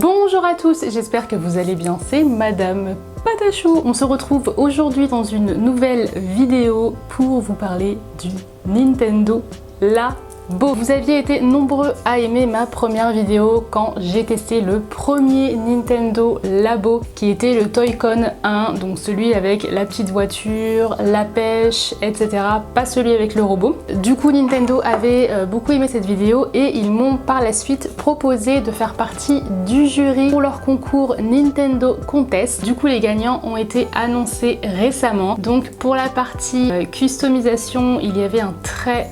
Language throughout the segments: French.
Bonjour à tous, j'espère que vous allez bien, c'est Madame Patachou. On se retrouve aujourd'hui dans une nouvelle vidéo pour vous parler du Nintendo Labo. Vous aviez été nombreux à aimer ma première vidéo quand j'ai testé le premier Nintendo Labo qui était le Toy-Con 1, donc celui avec la petite voiture, la pêche, etc. Pas celui avec le robot. Du coup Nintendo avait beaucoup aimé cette vidéo et ils m'ont par la suite proposé de faire partie du jury pour leur concours Nintendo Contest. Du coup les gagnants ont été annoncés récemment. Donc pour la partie customisation, il y avait un très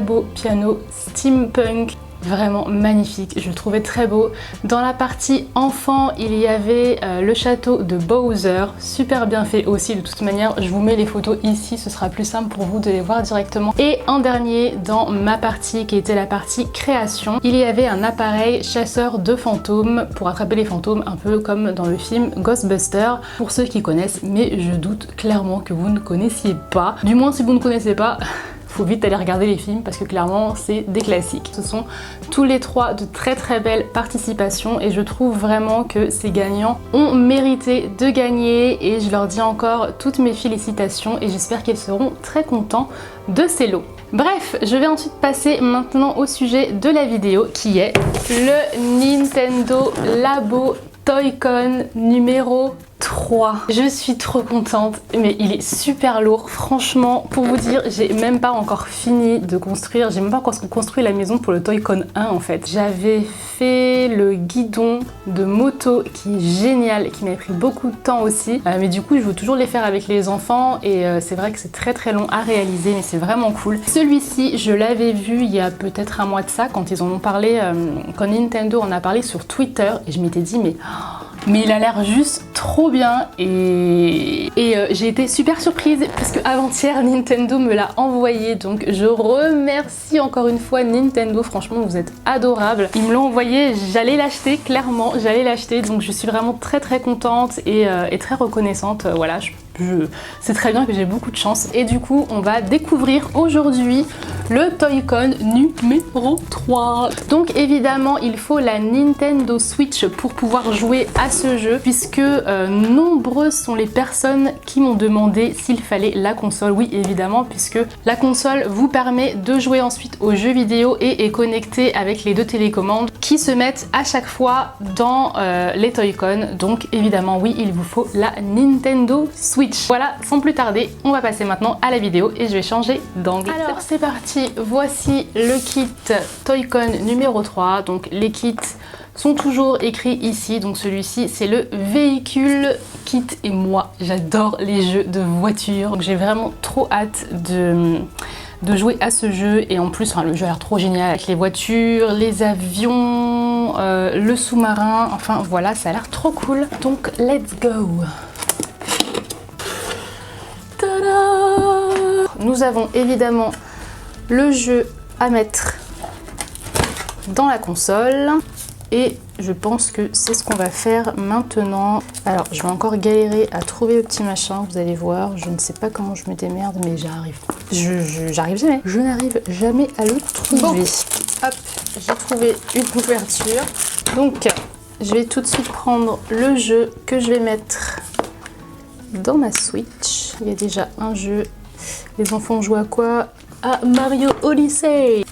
beau piano steampunk, vraiment magnifique, je le trouvais très beau. Dans la partie enfant, il y avait le château de Bowser, super bien fait aussi. De toute manière, je vous mets les photos ici, ce sera plus simple pour vous de les voir directement. Et en dernier, dans ma partie qui était la partie création, il y avait un appareil chasseur de fantômes pour attraper les fantômes, un peu comme dans le film Ghostbusters, pour ceux qui connaissent, mais je doute clairement que vous ne connaissiez pas. Du moins si vous ne connaissez pas, faut vite aller regarder les films parce que clairement c'est des classiques. Ce sont tous les trois de très belles participations et je trouve vraiment que ces gagnants ont mérité de gagner et je leur dis encore toutes mes félicitations et j'espère qu'ils seront très contents de ces lots. Bref, je vais ensuite passer maintenant au sujet de la vidéo qui est le Nintendo Labo Toy-Con numéro 3. Je suis trop contente, mais il est super lourd. Franchement, pour vous dire, j'ai même pas encore fini de construire. J'ai même pas encore construit la maison pour le Toy-Con 1 en fait. J'avais fait le guidon de moto qui est génial, qui m'a pris beaucoup de temps aussi. Mais du coup, je veux toujours les faire avec les enfants et c'est vrai que c'est très long à réaliser, mais c'est vraiment cool. Celui-ci, je l'avais vu il y a peut-être un mois de ça quand ils en ont parlé, quand Nintendo en a parlé sur Twitter et je m'étais dit mais il a l'air juste trop bien et j'ai été super surprise parce que avant-hier Nintendo me l'a envoyé, donc je remercie encore une fois Nintendo, franchement vous êtes adorables. Ils me l'ont envoyé, j'allais l'acheter, clairement j'allais l'acheter, donc je suis vraiment très contente et très reconnaissante. Voilà, c'est très bien que j'ai beaucoup de chance et du coup on va découvrir aujourd'hui le Toy-Con numéro 3. Donc évidemment il faut la Nintendo Switch pour pouvoir jouer à ce jeu puisque nombreuses sont les personnes qui m'ont demandé s'il fallait la console. Oui évidemment, puisque la console vous permet de jouer ensuite aux jeux vidéo et est connectée avec les deux télécommandes qui se mettent à chaque fois dans les Toy-Con. Donc évidemment oui, il vous faut la Nintendo Switch. Voilà, sans plus tarder, on va passer maintenant à la vidéo et je vais changer d'angle. Alors c'est parti, voici le kit Toy-Con numéro 3. Donc les kits sont toujours écrits ici, donc celui-ci c'est le véhicule kit et moi j'adore les jeux de voiture, donc j'ai vraiment trop hâte de jouer à ce jeu et en plus le jeu a l'air trop génial avec les voitures, les avions, le sous-marin, enfin voilà, ça a l'air trop cool, donc let's go. Nous avons évidemment le jeu à mettre dans la console et je pense que c'est ce qu'on va faire maintenant. Alors je vais encore galérer à trouver le petit machin, vous allez voir, je ne sais pas comment je me démerde mais j'arrive. J'arrive jamais, je n'arrive jamais à le trouver. Bon, hop, j'ai trouvé une ouverture. Donc je vais tout de suite prendre le jeu que je vais mettre dans ma Switch. Il y a déjà un jeu. Les enfants jouent à quoi? À Mario Odyssey.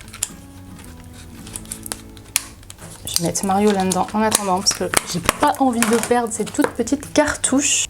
Je vais mettre Mario là-dedans en attendant parce que j'ai pas envie de perdre ces toutes petites cartouches.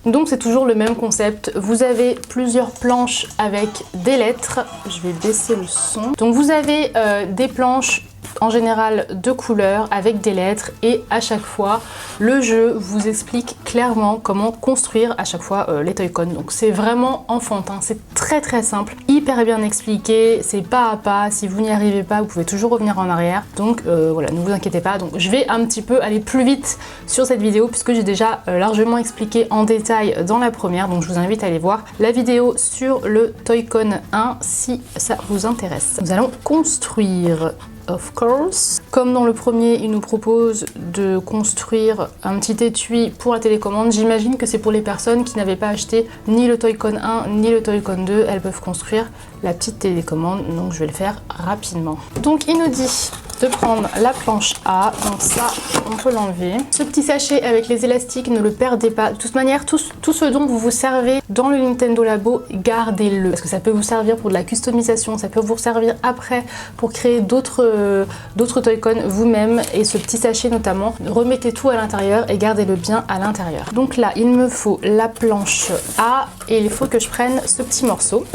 Donc c'est toujours le même concept. Vous avez plusieurs planches avec des lettres. Je vais baisser le son. Donc vous avez des planches en général de couleurs avec des lettres et à chaque fois le jeu vous explique clairement comment construire à chaque fois les Toy-Con. Donc c'est vraiment enfantin, c'est très simple, hyper bien expliqué, c'est pas à pas. Si vous n'y arrivez pas, vous pouvez toujours revenir en arrière. Donc voilà, ne vous inquiétez pas. Donc je vais un petit peu aller plus vite sur cette vidéo puisque j'ai déjà largement expliqué en détail dans la première. Donc je vous invite à aller voir la vidéo sur le Toy-Con 1 si ça vous intéresse. Nous allons construire. Of course. Comme dans le premier, il nous propose de construire un petit étui pour la télécommande. J'imagine que c'est pour les personnes qui n'avaient pas acheté ni le Toy-Con 1 ni le Toy-Con 2. Elles peuvent construire la petite télécommande, donc je vais le faire rapidement. Donc il nous dit de prendre la planche A, donc ça on peut l'enlever. Ce petit sachet avec les élastiques, ne le perdez pas. De toute manière, tout ce dont vous vous servez dans le Nintendo Labo, gardez-le. Parce que ça peut vous servir pour de la customisation, ça peut vous servir après pour créer d'autres Toy-Con vous-même. Et ce petit sachet notamment, remettez tout à l'intérieur et gardez-le bien à l'intérieur. Donc là, il me faut la planche A et il faut que je prenne ce petit morceau.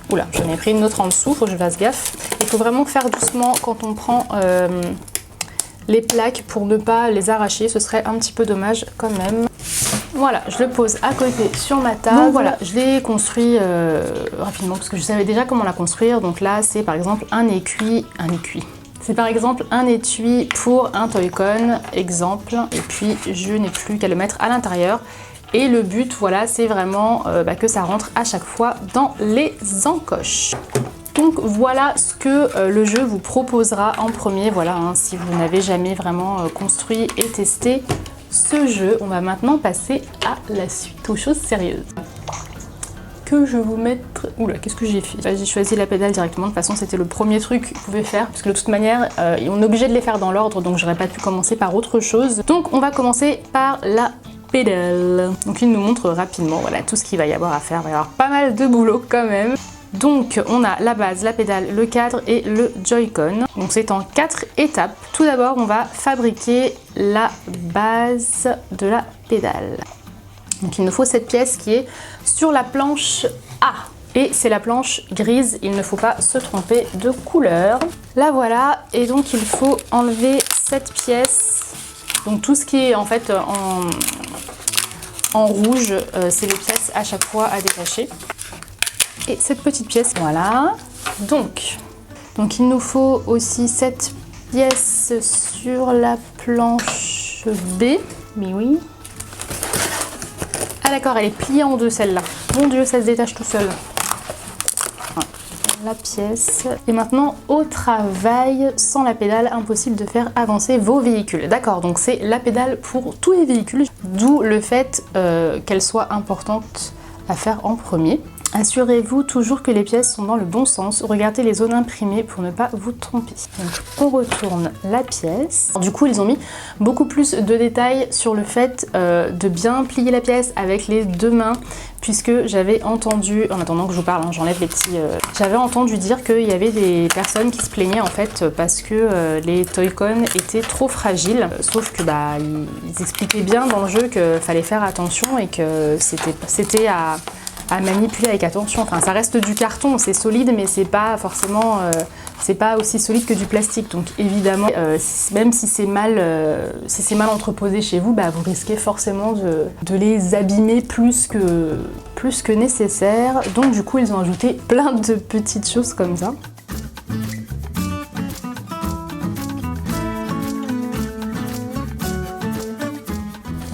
Oula, j'en ai pris une autre en dessous, faut que je fasse gaffe. Il faut vraiment faire doucement quand on prend les plaques pour ne pas les arracher, ce serait un petit peu dommage quand même. Voilà, je le pose à côté sur ma table. Donc voilà, je l'ai construit rapidement parce que je savais déjà comment la construire. Donc là, c'est par exemple un étui. C'est par exemple un étui pour un Toy-Con, exemple. Et puis, je n'ai plus qu'à le mettre à l'intérieur. Et le but, voilà, c'est vraiment que ça rentre à chaque fois dans les encoches. Donc voilà ce que le jeu vous proposera en premier. Voilà, hein, si vous n'avez jamais vraiment construit et testé ce jeu. On va maintenant passer à la suite, aux choses sérieuses. Que je vous mettre... Oula, qu'est-ce que j'ai fait? J'ai choisi la pédale directement. De toute façon, c'était le premier truc que vous pouvez faire. Parce que de toute manière, on est obligé de les faire dans l'ordre. Donc, j'aurais pas pu commencer par autre chose. Donc, on va commencer par la pédale. Donc, il nous montre rapidement voilà, tout ce qu'il va y avoir à faire. Il va y avoir pas mal de boulot quand même. Donc, on a la base, la pédale, le cadre et le Joy-Con. Donc, c'est en 4 étapes. Tout d'abord, on va fabriquer la base de la pédale. Donc il nous faut cette pièce qui est sur la planche A. Et c'est la planche grise, il ne faut pas se tromper de couleur. La voilà, et donc il faut enlever cette pièce. Donc tout ce qui est en fait en rouge, c'est les pièces à chaque fois à détacher. Et cette petite pièce, voilà. Donc il nous faut aussi cette pièce sur la planche B. Mais oui. Ah d'accord, elle est pliée en deux celle-là. Mon Dieu, ça se détache tout seul. Voilà, la pièce. Et maintenant, au travail, sans la pédale, impossible de faire avancer vos véhicules. D'accord, donc c'est la pédale pour tous les véhicules, d'où le fait qu'elle soit importante à faire en premier. Assurez-vous toujours que les pièces sont dans le bon sens. Regardez les zones imprimées pour ne pas vous tromper. Donc on retourne la pièce. Alors, du coup, ils ont mis beaucoup plus de détails sur le fait de bien plier la pièce avec les deux mains, puisque j'avais entendu, en attendant que je vous parle, hein, j'enlève les petits... J'avais entendu dire qu'il y avait des personnes qui se plaignaient en fait parce que les Toy-Con étaient trop fragiles. Sauf que ils expliquaient bien dans le jeu qu'il fallait faire attention et que c'était à manipuler avec attention. Enfin, ça reste du carton, c'est solide, mais c'est pas forcément, c'est pas aussi solide que du plastique. Donc évidemment, même si c'est mal entreposé chez vous, vous risquez forcément de les abîmer plus que nécessaire. Donc du coup, ils ont ajouté plein de petites choses comme ça.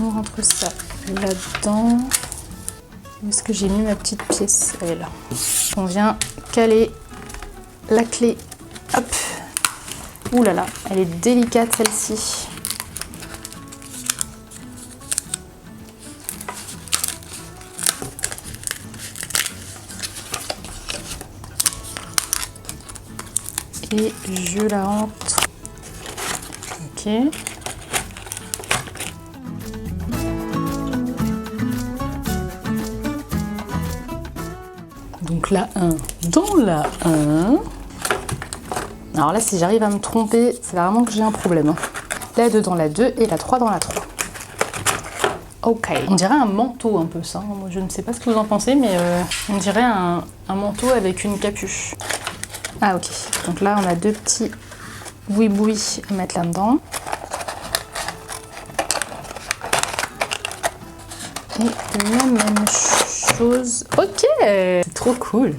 On rentre ça là-dedans. Où est-ce que j'ai mis ma petite pièce? Elle est là. On vient caler la clé. Hop. Ouh là là, elle est délicate celle-ci. Et je la rentre. Ok. Donc la 1 dans la 1. Alors là, si j'arrive à me tromper, c'est vraiment que j'ai un problème. Hein. La 2 dans la 2 et la 3 dans la 3. Ok. On dirait un manteau un peu ça. Moi, je ne sais pas ce que vous en pensez, mais on dirait un manteau avec une capuche. Ah ok. Donc là, on a deux petits boui-boui à mettre là-dedans. Et la même chose. Ok, c'est trop cool.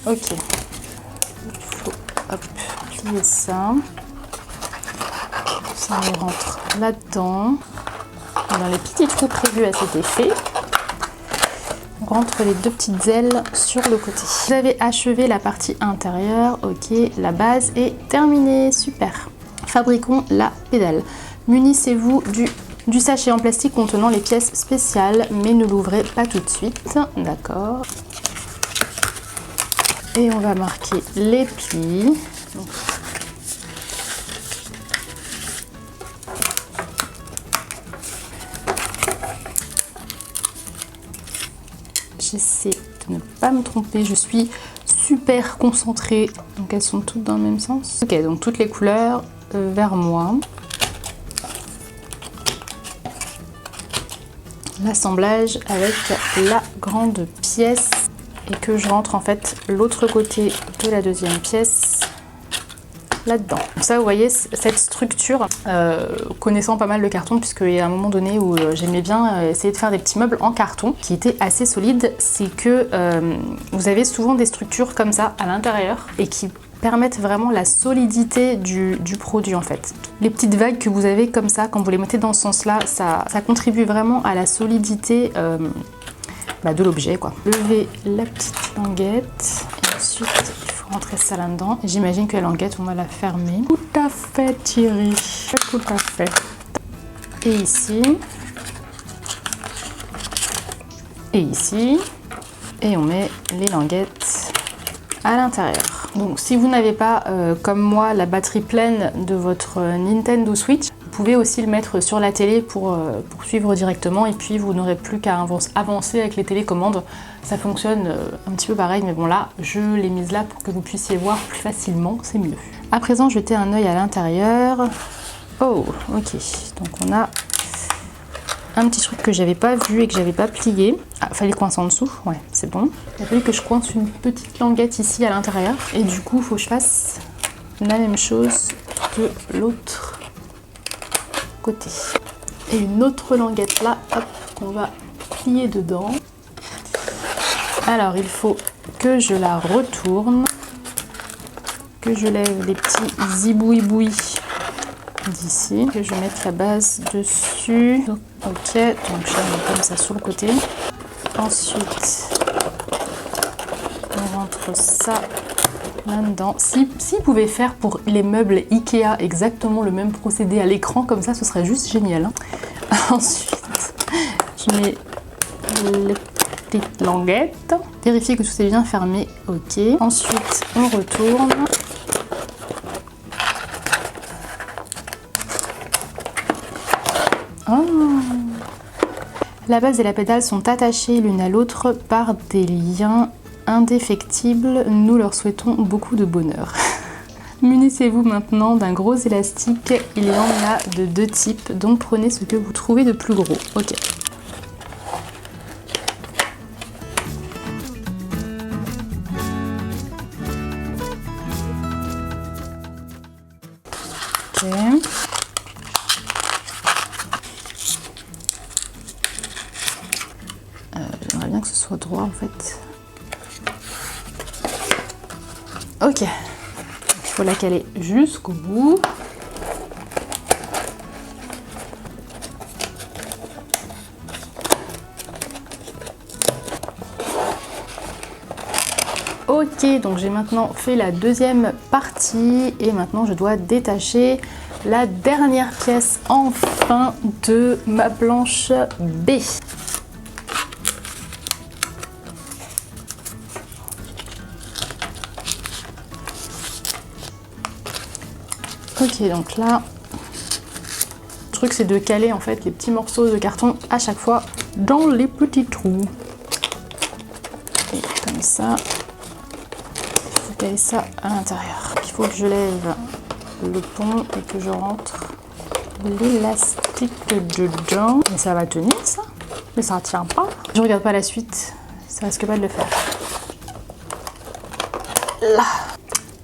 Ok. Il faut plier ça. Ça rentre là-dedans. Dans les petits trous prévus à cet effet. On rentre les deux petites ailes sur le côté. Vous avez achevé la partie intérieure. Ok, la base est terminée. Super. Fabriquons la pédale. Munissez-vous du sachet en plastique contenant les pièces spéciales, mais ne l'ouvrez pas tout de suite. D'accord. Et on va marquer les plis. Donc, j'essaie de ne pas me tromper, je suis super concentrée. Donc elles sont toutes dans le même sens. Ok, donc toutes les couleurs vers moi. L'assemblage avec la grande pièce et que je rentre en fait l'autre côté de la deuxième pièce là-dedans. Ça, vous voyez, cette structure, connaissant pas mal le carton, puisqu'il y a un moment donné où j'aimais bien essayer de faire des petits meubles en carton qui étaient assez solides, c'est que vous avez souvent des structures comme ça à l'intérieur et qui permettent vraiment la solidité du produit en fait. Les petites vagues que vous avez comme ça, quand vous les mettez dans ce sens-là, ça contribue vraiment à la solidité de l'objet quoi. Levez la petite languette et ensuite il faut rentrer ça là-dedans. J'imagine que la languette on va la fermer. Tout à fait Thierry, tout à fait. Et ici. Et ici. Et on met les languettes à l'intérieur. Donc si vous n'avez pas, comme moi, la batterie pleine de votre Nintendo Switch, vous pouvez aussi le mettre sur la télé pour suivre directement et puis vous n'aurez plus qu'à avancer avec les télécommandes. Ça fonctionne un petit peu pareil, mais bon là, je l'ai mise là pour que vous puissiez voir plus facilement, c'est mieux. À présent, jetez un œil à l'intérieur. Oh, ok, donc on a un petit truc que j'avais pas vu et que j'avais pas plié. Ah, fallait coincer en dessous, ouais, c'est bon. Il a fallu que je coince une petite languette ici à l'intérieur. Et du coup, il faut que je fasse la même chose de l'autre côté. Et une autre languette là, hop, qu'on va plier dedans. Alors, il faut que je la retourne, que je lève les petits zibouibouis d'ici, que je mette la base dessus. Ok, donc je la mets comme ça sur le côté. Ensuite, on rentre ça là-dedans. Si vous pouvez faire pour les meubles Ikea exactement le même procédé à l'écran, comme ça, ce serait juste génial. Hein. Ensuite, je mets les petites languettes. Vérifiez que tout est bien fermé. Ok. Ensuite, on retourne. Oh. La base et la pédale sont attachées l'une à l'autre par des liens indéfectibles. Nous leur souhaitons beaucoup de bonheur. Munissez-vous maintenant d'un gros élastique. Il y en a de deux types, donc prenez ce que vous trouvez de plus gros. Ok. Ok. J'aimerais bien que ce soit droit en fait. Ok. Il faut la caler jusqu'au bout. Ok, donc j'ai maintenant fait la deuxième partie et maintenant je dois détacher la dernière pièce enfin de ma planche B. Ok, donc là, le truc c'est de caler en fait les petits morceaux de carton à chaque fois dans les petits trous. Et comme ça, il faut caler ça à l'intérieur. Il faut que je lève le pont et que je rentre l'élastique dedans. Mais ça va tenir ça? Mais ça ne tient pas. Je regarde pas la suite, ça risque pas de le faire. Là,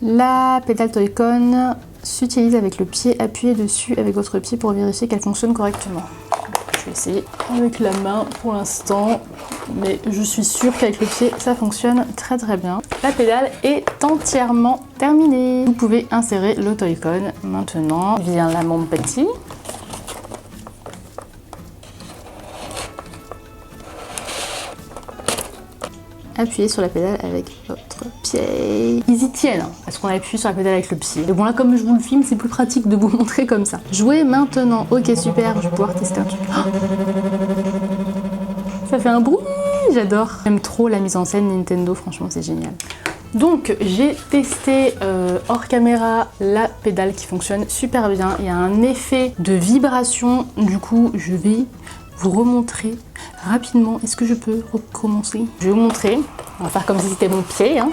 la pédale Toy-Con s'utilise avec le pied, appuyez dessus avec votre pied pour vérifier qu'elle fonctionne correctement. Je vais essayer avec la main pour l'instant, mais je suis sûre qu'avec le pied ça fonctionne très très bien. La pédale est entièrement terminée. Vous pouvez insérer le Toy-Con maintenant. Viens là mon petit. Appuyez sur la pédale avec votre pied. Ils y tiennent, hein, parce qu'on appuie sur la pédale avec le pied. Et bon là, comme je vous le filme, c'est plus pratique de vous montrer comme ça. Jouez maintenant. Ok, super, je vais pouvoir tester un truc. Oh, ça fait un bruit, j'adore. J'aime trop la mise en scène Nintendo, franchement, c'est génial. Donc, j'ai testé hors caméra la pédale qui fonctionne super bien. Il y a un effet de vibration, du coup, je vais vous remontrer rapidement. Est-ce que je peux recommencer? Je vais vous montrer. On va faire comme si c'était mon pied. Hein.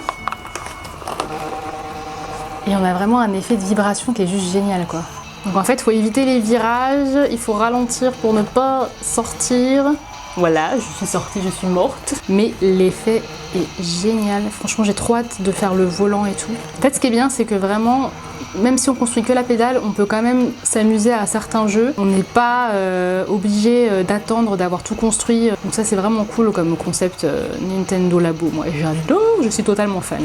Et on a vraiment un effet de vibration qui est juste génial, quoi. Donc en fait, il faut éviter les virages, il faut ralentir pour ne pas sortir. Voilà, je suis sortie, je suis morte. Mais l'effet est génial. Franchement, j'ai trop hâte de faire le volant et tout. En fait, ce qui est bien, c'est que vraiment, même si on construit que la pédale, on peut quand même s'amuser à certains jeux. On n'est pas obligé d'attendre d'avoir tout construit. Donc ça, c'est vraiment cool comme concept Nintendo Labo. Moi, j'adore, je suis totalement fan.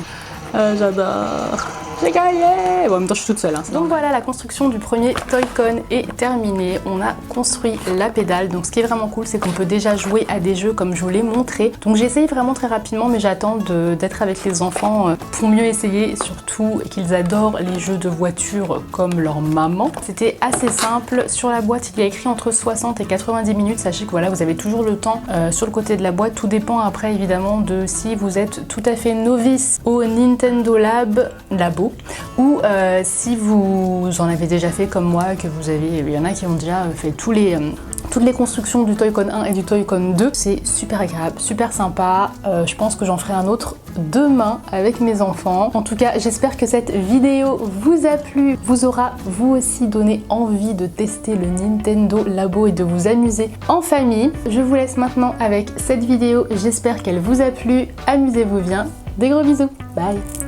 J'adore. J'ai gagné! Bon, en même temps, je suis toute seule. Hein, donc voilà, la construction du premier Toy-Con est terminée. On a construit la pédale. Donc ce qui est vraiment cool, c'est qu'on peut déjà jouer à des jeux comme je vous l'ai montré. Donc j'ai essayé vraiment très rapidement, mais j'attends d'être avec les enfants pour mieux essayer. Et surtout qu'ils adorent les jeux de voiture comme leur maman. C'était assez simple. Sur la boîte, il y a écrit entre 60 et 90 minutes. Sachez que voilà, vous avez toujours le temps sur le côté de la boîte. Tout dépend après évidemment de si vous êtes tout à fait novice au Nintendo Labo ou si vous en avez déjà fait comme moi, que vous avez, il y en a qui ont déjà fait toutes les constructions du Toy-Con 1 et du Toy-Con 2. C'est super agréable, super sympa. Je pense que j'en ferai un autre demain avec mes enfants. En tout cas, j'espère que cette vidéo vous a plu, vous aura vous aussi donné envie de tester le Nintendo Labo et de vous amuser en famille. Je vous laisse maintenant avec cette vidéo. J'espère qu'elle vous a plu. Amusez-vous bien. Des gros bisous. Bye.